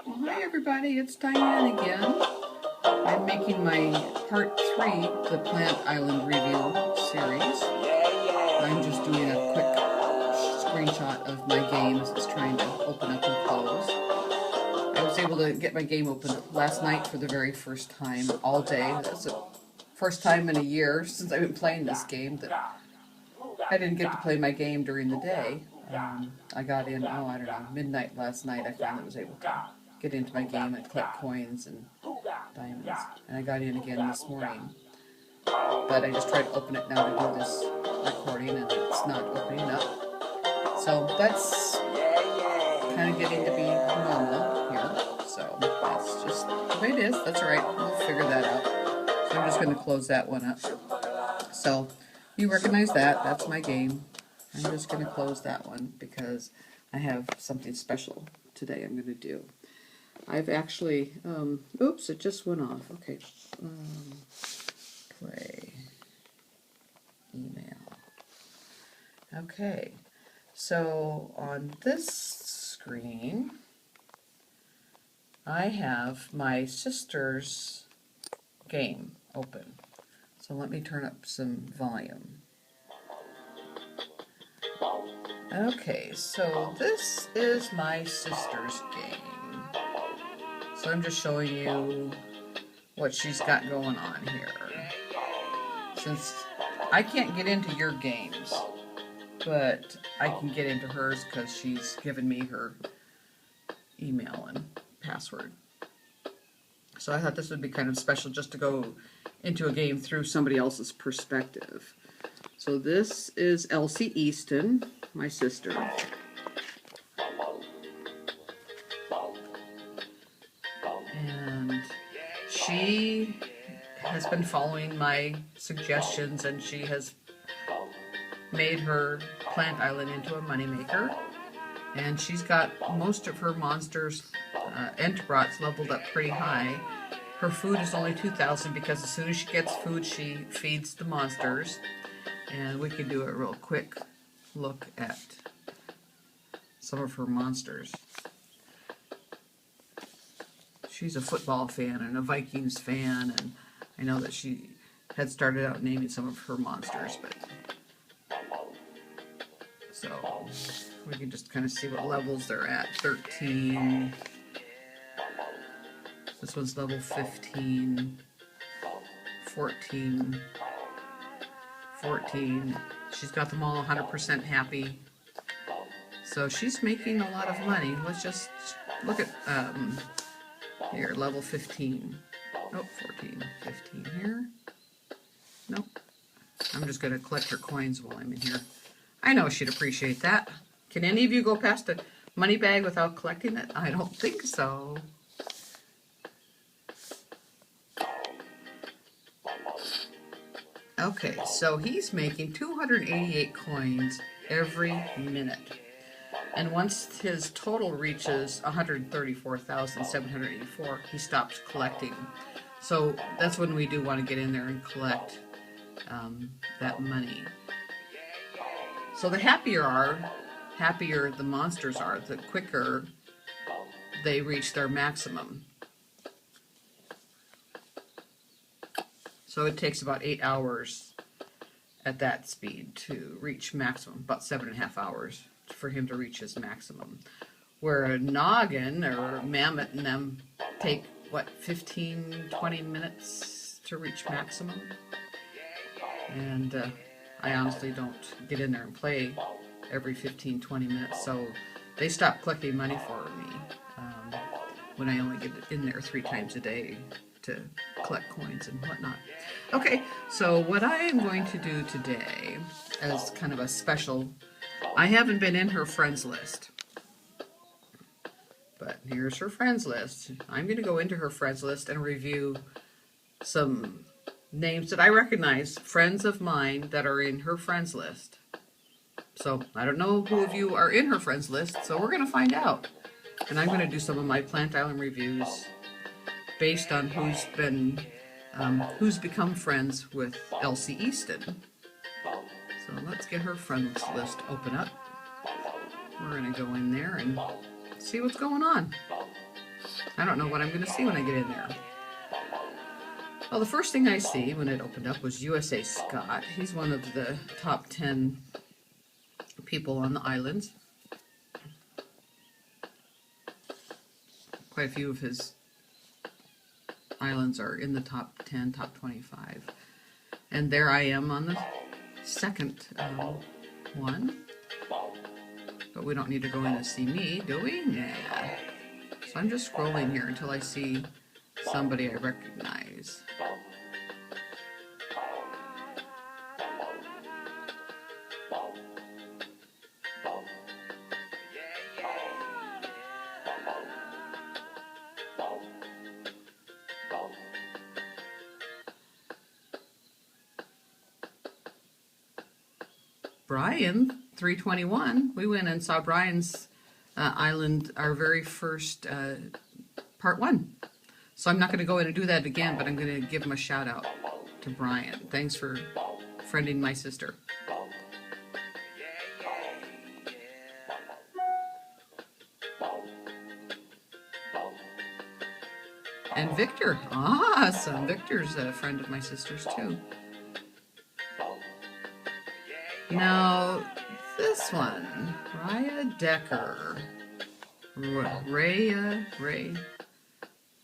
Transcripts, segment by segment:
Well, hi everybody, it's Diane again. I'm making my part 3 of the Plant Island review series. I'm just doing a quick screenshot of my game as it's trying to open up and close. I was able to get my game open last night for the very first time all day. That's the first time in a year since I've been playing this game that I didn't get to play my game during the day. I got in, I don't know, midnight last night. I finally was able to get into my game and collect coins and diamonds. And I got in again this morning. But I just tried to open it now to do this recording and it's not opening up. So that's kind of getting to be normal here. So that's just the way it is. That's all right. We'll figure that out. So I'm just going to close that one up. So you recognize that. That's my game. I'm just going to close that one because I have something special today I'm going to do. I've actually, oops, it just went off. Okay, play, email. Okay, so on this screen, I have my sister's game open. So let me turn up some volume. Okay, so this is my sister's game. So I'm just showing you what she's got going on here. Since I can't get into your games, but I can get into hers because she's given me her email and password. So I thought this would be kind of special just to go into a game through somebody else's perspective. So this is Elsie Easton, my sister. And she has been following my suggestions and she has made her Plant Island into a moneymaker. And she's got most of her monsters, Enterots, leveled up pretty high. Her food is only 2,000 because as soon as she gets food, she feeds the monsters. And we can do a real quick look at some of her monsters. She's a football fan and a Vikings fan, and I know that she had started out naming some of her monsters, but so we can just kind of see what levels they're at. 13. This one's level 15. 14. 14. She's got them all 100% happy. So she's making a lot of money. Let's just look at here, level 15. Nope, 14, 15 here. Nope. I'm just going to collect her coins while I'm in here. I know she'd appreciate that. Can any of you go past a money bag without collecting it? I don't think so. Okay, so he's making 288 coins every minute. And once his total reaches 134,784, he stops collecting. So that's when we do want to get in there and collect that money. So the happier the monsters are, the quicker they reach their maximum. So it takes about 8 hours at that speed to reach maximum, about 7.5 hours for him to reach his maximum. Where a noggin or mammoth and them take, what, 15, 20 minutes to reach maximum? And I honestly don't get in there and play every 15, 20 minutes, so they stop collecting money for me when I only get in there 3 times a day to collect coins and whatnot. Okay, so what I am going to do today as kind of a special, I haven't been in her friends list, but here's her friends list. I'm going to go into her friends list and review some names that I recognize, friends of mine that are in her friends list. So I don't know who of you are in her friends list, so we're going to find out. And I'm going to do some of my Plant Island reviews based on who's become friends with Elsie Easton. So let's get her friends list open up. We're going to go in there and see what's going on. I don't know what I'm going to see when I get in there. Well, the first thing I see when it opened up was USA Scott. He's one of the top 10 people on the islands. Quite a few of his islands are in the top 10, top 25. And there I am on the second one. But we don't need to go in and see me, do we? Yeah. So I'm just scrolling here until I see somebody I recognize. Brian, 321. We went and saw Brian's island, our very first part 1. So I'm not going to go in and do that again, but I'm going to give him a shout out to Brian. Thanks for friending my sister. And Victor, awesome. Victor's a friend of my sister's too. Now, this one, Ryyaydecker.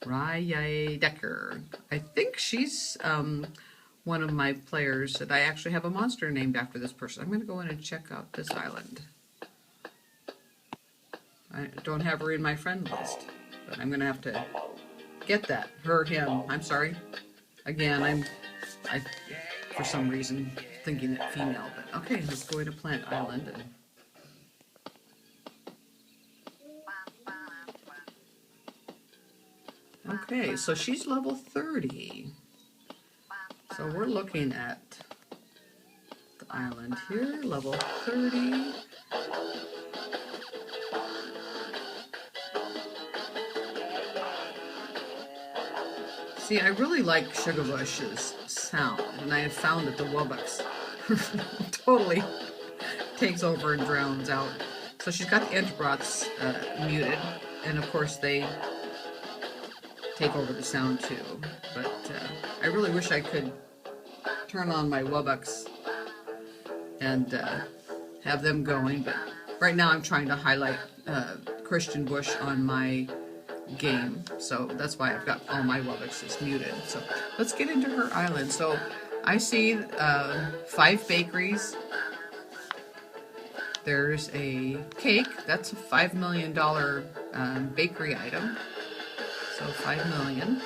Ryyaydecker. I think she's one of my players that I actually have a monster named after this person. I'm going to go in and check out this island. I don't have her in my friend list, but I'm going to have to get that. Her, him. I'm sorry. Again, I for some reason thinking it female, but okay, let's go to Plant Island. Okay, so she's level 30. So we're looking at the island here, level 30. See, I really like Sugarbush's sound, and I have found that the Wubbox totally takes over and drowns out. So she's got the Enterbrots muted, and of course they take over the sound too. But I really wish I could turn on my Wubbox and have them going, but right now I'm trying to highlight Christian Bush on my game, so that's why I've got all my Wubboxes muted. So let's get into her island. So I see 5 bakeries. There's a cake. That's a $5 million bakery item. So 5 million.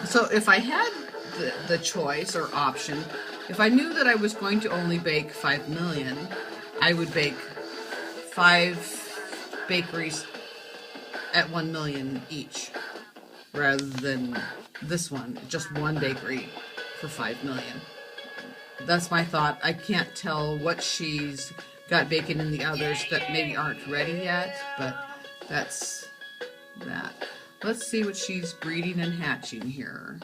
So if I had the choice or option, if I knew that I was going to only bake 5 million, I would bake 5 bakeries at 1 million each, rather than this one, just one bakery for 5 million. That's my thought. I can't tell what she's got baking in the others that maybe aren't ready yet, but that's that. Let's see what she's breeding and hatching here.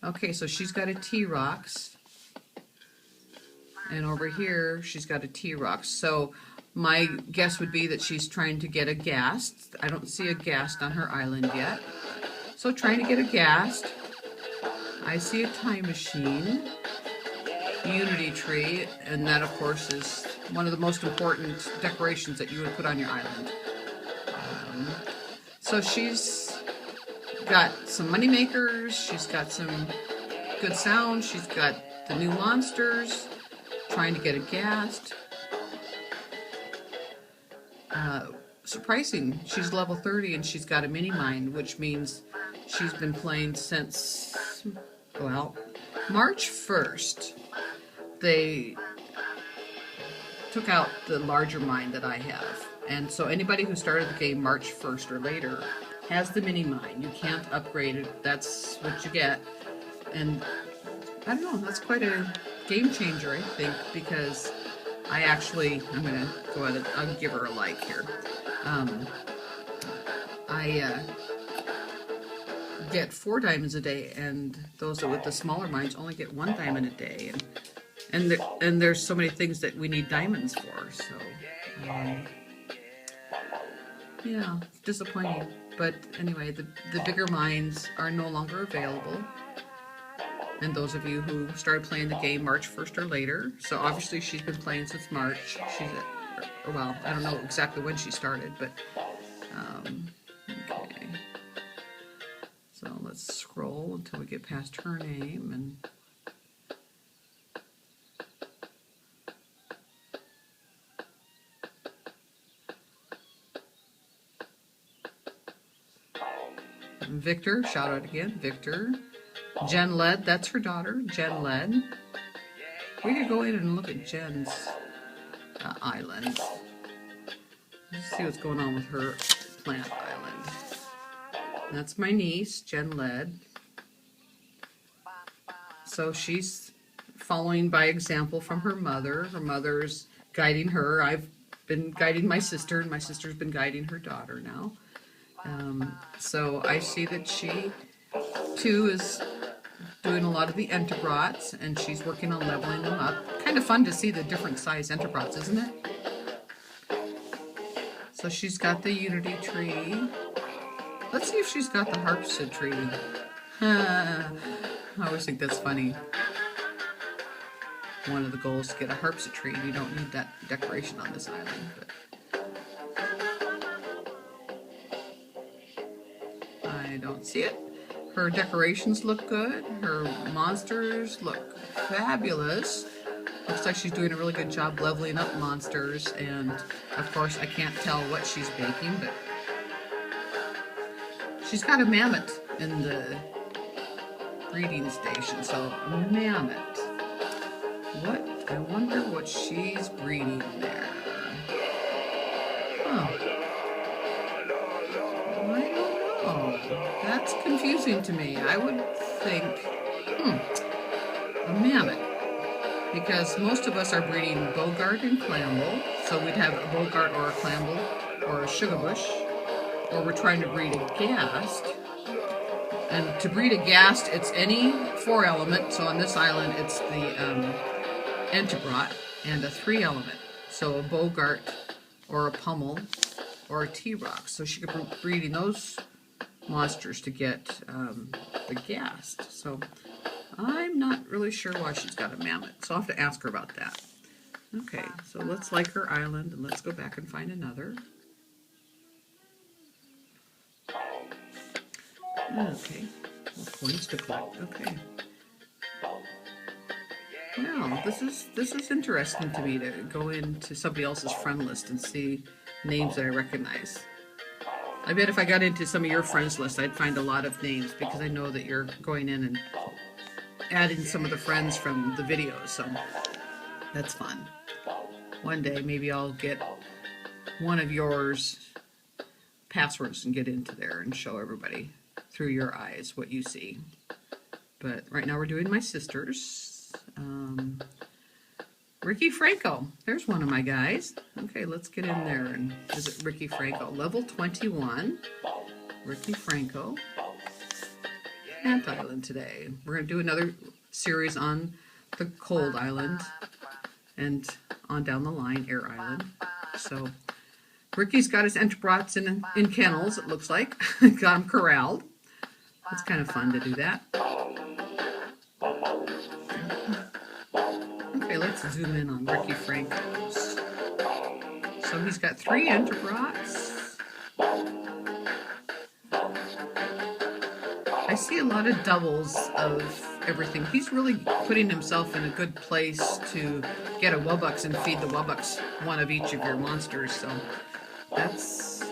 Okay, so she's got a T-Rox, and over here she's got a T-Rox. So my guess would be that she's trying to get a Ghast. I don't see a Ghast on her island yet. So trying to get a Ghast. I see a Time Machine, Unity Tree, and that of course is one of the most important decorations that you would put on your island. So she's got some money makers, she's got some good sound, she's got the new monsters, trying to get a Ghast. Surprising, she's level 30 and she's got a mini mine, which means she's been playing since, well, March 1st. They took out the larger mine that I have, and so anybody who started the game March 1st or later has the mini mine. You can't upgrade it, that's what you get. And I don't know, that's quite a game changer, I think, because I'm going to go ahead and I'll give her a like here. I get 4 diamonds a day, and those with the smaller mines only get 1 diamond a day. And there's so many things that we need diamonds for, so yeah, disappointing. But anyway, the bigger mines are no longer available. And those of you who started playing the game March 1st or later, so obviously she's been playing since March. She's at, well, I don't know exactly when she started, but okay. So let's scroll until we get past her name and Victor, shout out again, Victor. Jennled, that's her daughter, Jennled. We could go in and look at Jen's island. Let's see what's going on with her plant island. That's my niece, Jennled. So she's following by example from her mother. Her mother's guiding her. I've been guiding my sister, and my sister's been guiding her daughter now. So I see that she, too, is doing a lot of the enterbrats, and she's working on leveling them up. Kind of fun to see the different size enterbrats, isn't it? So she's got the unity tree. Let's see if she's got the harpsid tree. I always think that's funny. One of the goals is to get a harpsid tree. You don't need that decoration on this island, but I don't see it. Her decorations look good. Her monsters look fabulous. Looks like she's doing a really good job leveling up monsters, and of course I can't tell what she's baking, but she's got a mammoth in the breeding station. So mammoth. What? I wonder what she's breeding there. Huh. I don't know. That's confusing to me. I would think, a mammoth. Because most of us are breeding Bogart and Clamble. So we'd have a Bogart or a Clamble or a Sugarbush. Or we're trying to breed a Ghast. And to breed a Ghast, it's any 4 element. So on this island, it's the Enterbrat and a 3 element. So a Bogart or a Pummel or a T-Rock. So she could be breeding those monsters to get the Ghast. So I'm not really sure why she's got a mammoth. So I'll have to ask her about that. Okay, so let's like her island and let's go back and find another. Okay, more coins to collect. Okay. Wow, this is interesting to me to go into somebody else's friend list and see names that I recognize. I bet if I got into some of your friends list, I'd find a lot of names because I know that you're going in and adding some of the friends from the videos, so that's fun. One day maybe I'll get one of yours passwords and get into there and show everybody through your eyes what you see. But right now we're doing my sisters. Ricky Franco, there's one of my guys. Okay, let's get in there and visit Ricky Franco. Level 21, Ricky Franco. Ant Island today. We're going to do another series on the Cold Island and on down the line, Air Island. So Ricky's got his enterbrats in kennels, it looks like. Got them corralled. It's kind of fun to do that. Okay, let's zoom in on Ricky Franco's. So he's got 3 enterbrats. I see a lot of doubles of everything. He's really putting himself in a good place to get a Wubbox and feed the Wubbox one of each of your monsters. So that's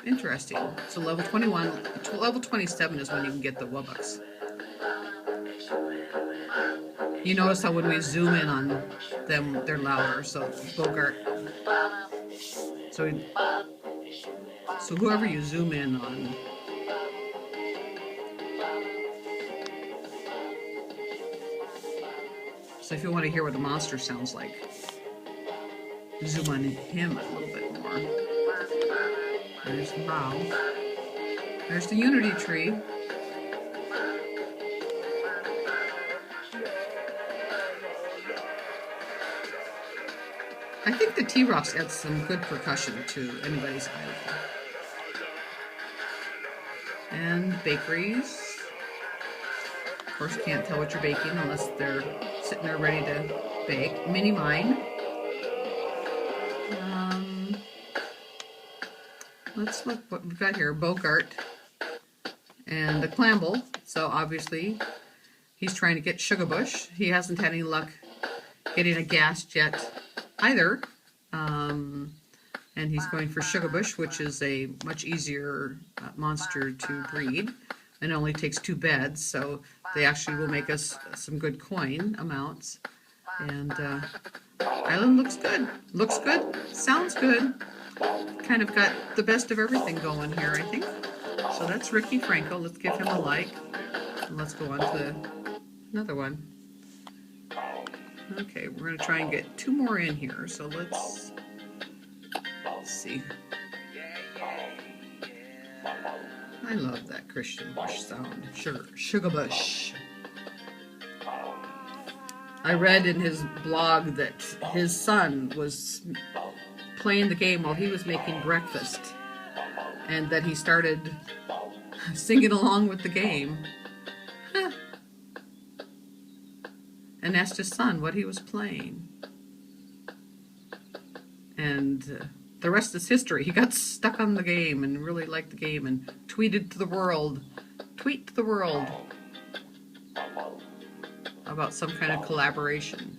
interesting. So level 21, level 27 is when you can get the Wubbox. You notice how when we zoom in on them, they're louder. So Bogart. So whoever you zoom in on. So if you want to hear what the monster sounds like, zoom on him a little bit more. There's the bow. There's the unity tree. I think the T-Rocks add some good percussion to anybody's island. and bakeries. Of course, you can't tell what you're baking unless they're sitting there ready to bake. Mini mine. Let's look what we've got here. Bogart and a Clamble. So obviously he's trying to get Sugarbush. He hasn't had any luck getting a Ghast yet either. And he's going for Sugarbush, which is a much easier monster to breed. And only takes 2 beds, so they actually will make us some good coin amounts. And Island looks good. Looks good. Sounds good. Kind of got the best of everything going here, I think. So that's Ricky Franco. Let's give him a like. And let's go on to another one. Okay, we're going to try and get 2 more in here. So let's see. I love that Christian Bush sound. Sugarbush. I read in his blog that his son was playing the game while he was making breakfast, and that he started singing along with the game. And asked his son what he was playing. And the rest is history. He got stuck on the game and really liked the game and tweeted to the world. Tweet to the world about some kind of collaboration.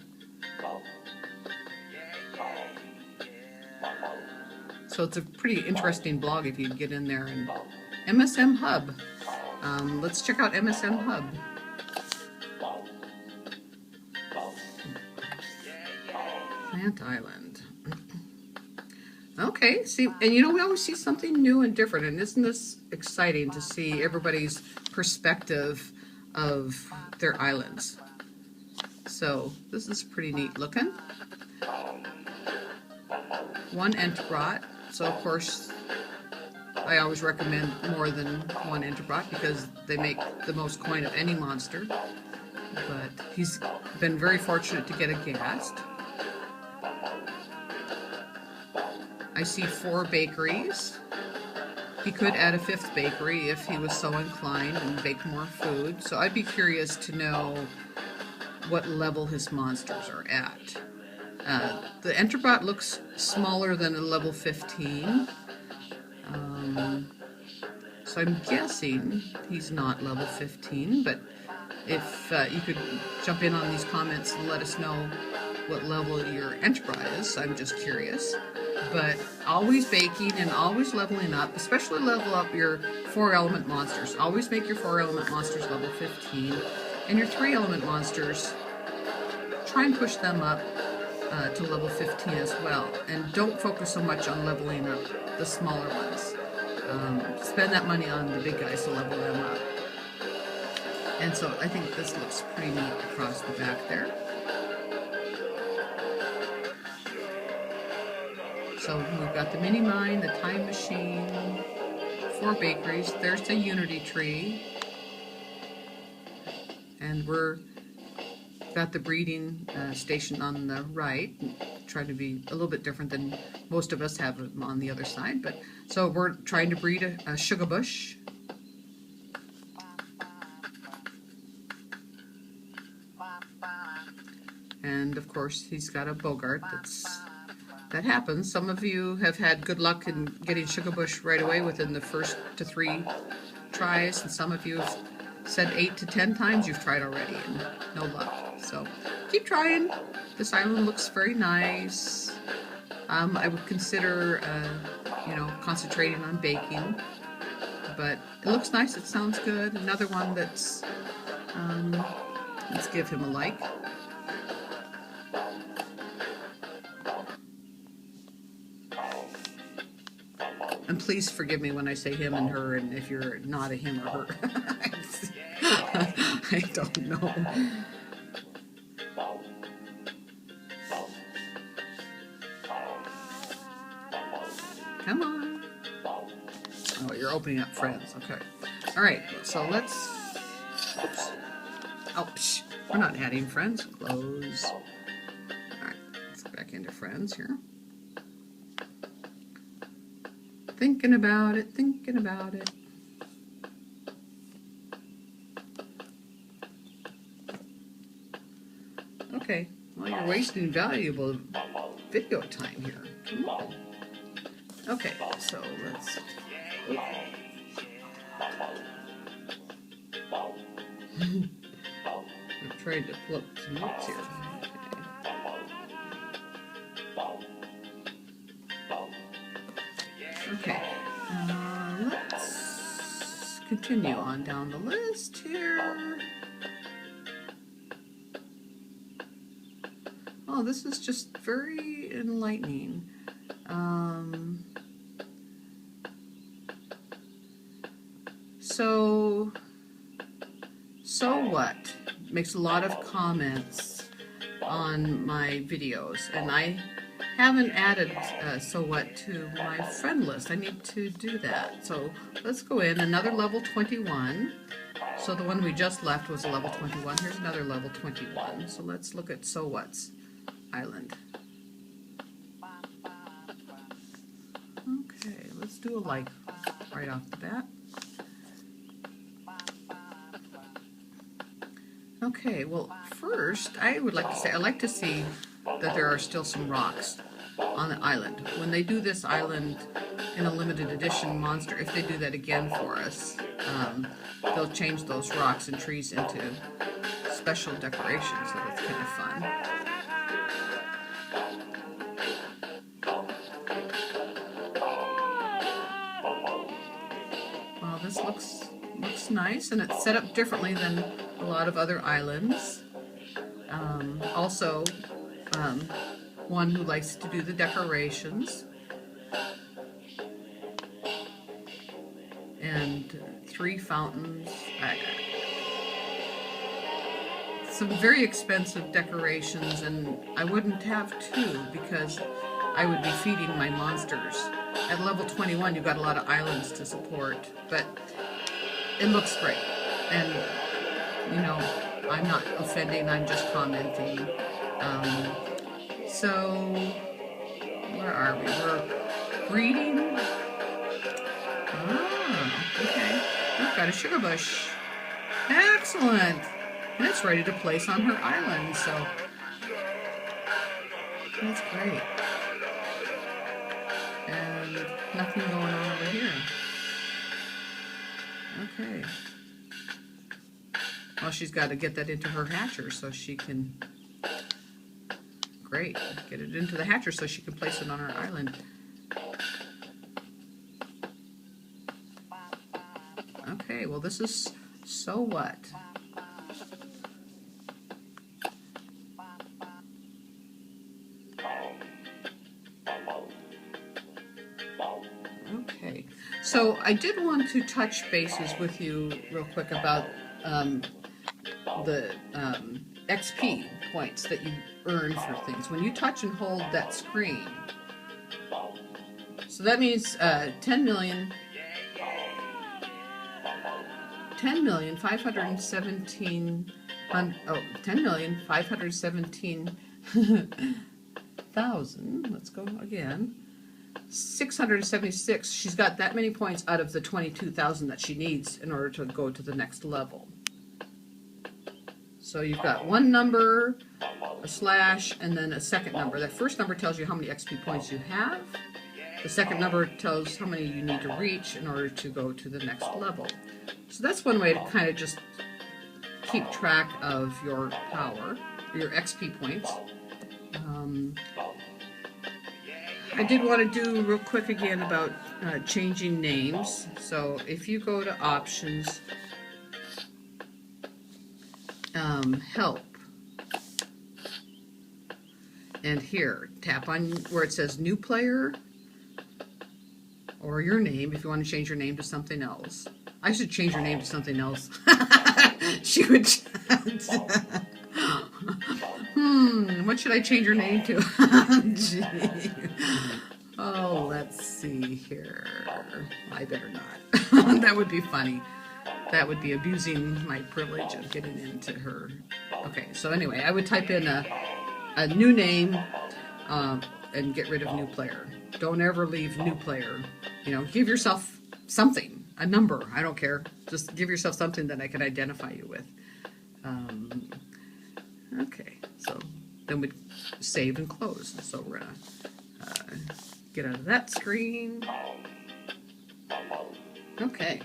So it's a pretty interesting blog if you get in there. And MSM HUB. Let's check out MSM HUB. Plant Island. Okay, see, and you know, we always see something new and different, and isn't this exciting to see everybody's perspective of their islands? So this is pretty neat looking. 1 Enterbrot. So of course, I always recommend more than 1 Enterbrot because they make the most coin of any monster. But he's been very fortunate to get a Ghast. I see 4 bakeries. He could add a 5th bakery if he was so inclined and bake more food. So I'd be curious to know what level his monsters are at. The Enterbot looks smaller than a level 15. So I'm guessing he's not level 15, but if you could jump in on these comments and let us know what level your Enterbot is. I'm just curious. But always baking and always leveling up, especially level up your 4-element monsters. Always make your 4-element monsters level 15. And your 3-element monsters, try and push them up to level 15 as well. And don't focus so much on leveling up the smaller ones. Spend that money on the big guys to level them up. And so I think this looks pretty neat across the back there. So we've got the mini mine, the time machine, 4 bakeries. There's the unity tree. And we're got the breeding station on the right. Trying to be a little bit different than most of us have them on the other side. But so we're trying to breed a Sugarbush. And of course he's got a Bogart that happens. Some of you have had good luck in getting Sugarbush right away within the first to 3 tries, and some of you have said 8 to 10 times you've tried already and no luck. So keep trying. This island looks very nice. I would consider, concentrating on baking, but it looks nice. It sounds good. Another one that's, let's give him a like. And please forgive me when I say him and her, and if you're not a him or her. I don't know. Come on. Oh, you're opening up friends. Okay. All right. So let's... Oops. Oh, psh. We're not adding friends. Close. All right. Let's go back into friends here. Thinking about it, thinking about it. Okay, well, you're wasting valuable video time here. Come on. Okay, so let's... I'm trying to pull up some notes here. Okay, let's continue on down the list here. Oh, this is just very enlightening. So what? Makes a lot of comments on my videos, and I haven't added So What to my friend list. I need to do that. So let's go in, another level 21. So the one we just left was a level 21. Here's another level 21. So let's look at Sowhat10e Island. Okay, let's do a like right off the bat. Okay, well, first, I would like to say, I like to see that there are still some rocks on the island. When they do this island in a limited edition monster, if they do that again for us, they'll change those rocks and trees into special decorations, so that's kind of fun. Well, this looks nice, and it's set up differently than a lot of other islands. Also, one who likes to do the decorations. And 3 fountains. Some very expensive decorations, and I wouldn't have 2 because I would be feeding my monsters. At level 21, you've got a lot of islands to support, but it looks great. And, you know, I'm not offending, I'm just commenting. So, where are we? We're breeding. Okay. I've got a sugar bush. Excellent. And it's ready to place on her island, so that's great. And nothing going on over here. Okay. Well, she's got to get that into her hatcher so she can... Great. Get it into the hatcher so she can place it on her island. Okay, well, this is So What? Okay, so I did want to touch bases with you real quick about the XP points that you earn for things. When you touch and hold that screen, so that means 10,517,000, let's go again, 676. She's got that many points out of the 22,000 that she needs in order to go to the next level. So you've got one number, a slash, and then a second number. That first number tells you how many XP points you have. The second number tells how many you need to reach in order to go to the next level. So that's one way to kind of just keep track of your power, your XP points. I did want to do real quick again about changing names. So if you go to options, help, and here tap on where it says new player or your name if you want to change your name to something else. I should change her name to something else. She would what should I change her name to? Gee. Oh, let's see here. I better not. That would be funny. That would be abusing my privilege of getting into her. Okay, so anyway, I would type in a new name and get rid of new player. Don't ever leave new player. You know, give yourself something, a number. I don't care. Just give yourself something that I can identify you with. Okay, So then we'd save and close. So we're gonna get out of that screen. Okay.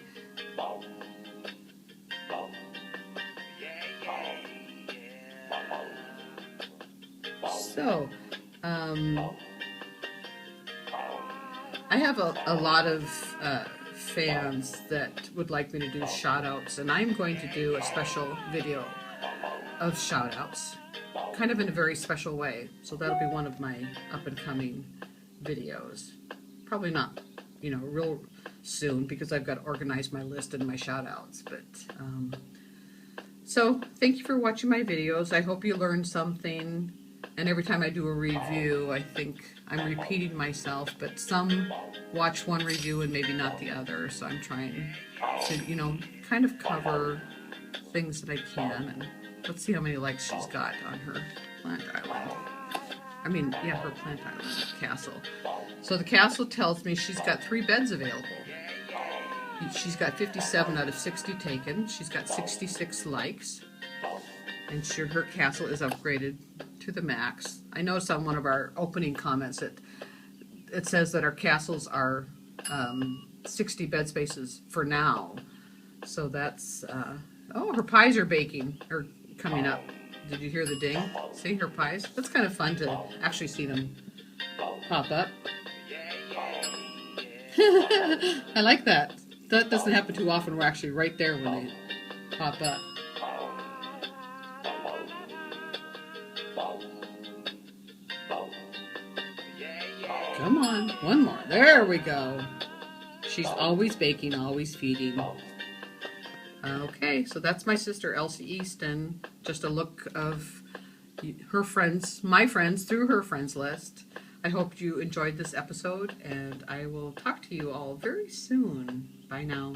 So, I have a lot of fans that would like me to do shout outs, and I'm going to do a special video of shout outs, kind of in a very special way. So that'll be one of my up and coming videos. Probably not, you know, real soon because I've got to organize my list and my shout outs. But so thank you for watching my videos. I hope you learned something. And every time I do a review, I think I'm repeating myself, but some watch one review and maybe not the other. So I'm trying to, you know, kind of cover things that I can. And let's see how many likes she's got on her plant island. I mean, yeah, her plant island castle. So the castle tells me she's got 3 beds available. She's got 57 out of 60 taken. She's got 66 likes. And sure, her castle is upgraded to the max. I noticed on one of our opening comments that it says that our castles are 60 bed spaces for now. So that's, oh, her pies are baking, or coming up. Did you hear the ding? See her pies? That's kind of fun to actually see them pop up. I like that. That doesn't happen too often. We're actually right there when they pop up. Come on, one more. There we go. She's always baking, always feeding. Okay, so that's my sister Elsie Easton. Just a look of her friends, my friends, through her friends list. I hope you enjoyed this episode, and I will talk to you all very soon. Bye now.